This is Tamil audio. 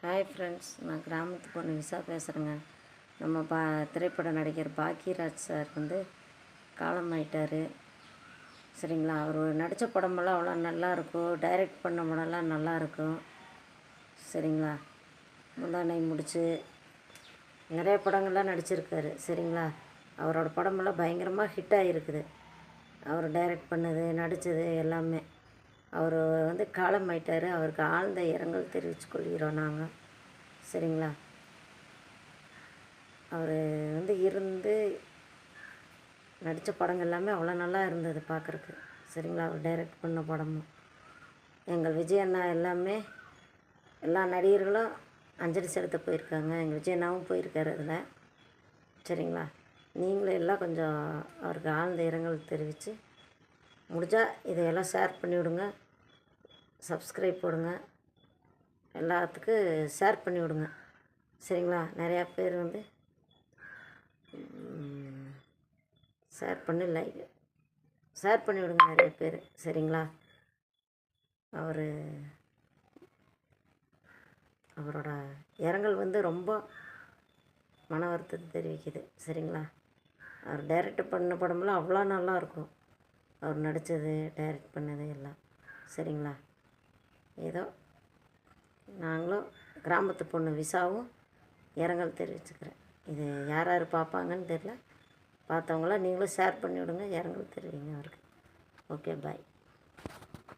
ஹாய் ஃப்ரெண்ட்ஸ், நான் கிராமத்து பொண்ணு விசா பேசுகிறேங்க. நம்ம திரைப்பட நடிகர் பாக்யராஜ் சார் காலமாயிட்டார். சரிங்களா? அவர் நடித்த படமெல்லாம் அவ்வளோ நல்லாயிருக்கும். டைரக்ட் பண்ண படம்லாம் நல்லாயிருக்கும். சரிங்களா? முந்தானை முடிச்சு நிறைய படங்கள்லாம் நடிச்சிருக்காரு. சரிங்களா? அவரோட படமெல்லாம் பயங்கரமாக ஹிட் ஆகிருக்குது. அவர் டைரக்ட் பண்ணது, நடித்தது எல்லாமே. அவர் காலமாயிட்டார். அவருக்கு ஆழ்ந்த இரங்கல் தெரிவித்து கொள்கிறோம் நாங்கள். சரிங்களா? அவர் இருந்து நடித்த படங்கள் எல்லாமே அவ்வளோ நல்லா இருந்தது பார்க்குறக்கு. சரிங்களா? அவர் டைரக்ட் பண்ண படமும் எங்கள் விஜய் அண்ணா எல்லாமே எல்லா நடிகர்களும் அஞ்சலி செலுத்த போயிருக்காங்க. எங்கள் விஜய் அண்ணாவும் போயிருக்காரு அதில். சரிங்களா? நீங்களும் எல்லாம் கொஞ்சம் அவருக்கு ஆழ்ந்த இரங்கல் தெரிவித்து முடிஞ்சால் இதையெல்லாம் ஷேர் பண்ணிவிடுங்க. சப்ஸ்கிரைப் போடுங்க. எல்லாத்துக்கும் ஷேர் பண்ணி விடுங்க. சரிங்களா? நிறையா பேர் ஷேர் பண்ணி ஷேர் பண்ணி விடுங்க நிறைய பேர். சரிங்களா? அவரோட இரங்கல் ரொம்ப மன வருத்தத்தை தெரிவிக்குது. சரிங்களா? அவர் டைரக்ட் பண்ண படமெல்லாம் அவ்வளோ நல்லாயிருக்கும். அவர் நடித்தது, டைரக்ட் பண்ணது எல்லாம். சரிங்களா? ஏதோ நாங்களும் கிராமத்து பொண்ணு விசாவும் இரங்கல் தெரிவிச்சுக்கிறேன். இது யார் யார் பார்ப்பாங்கன்னு தெரில. பார்த்தவங்களாம் நீங்களும் ஷேர் பண்ணி விடுங்க. இரங்கல் தெரிவிங்க அவருக்கு. ஓகே, பாய்.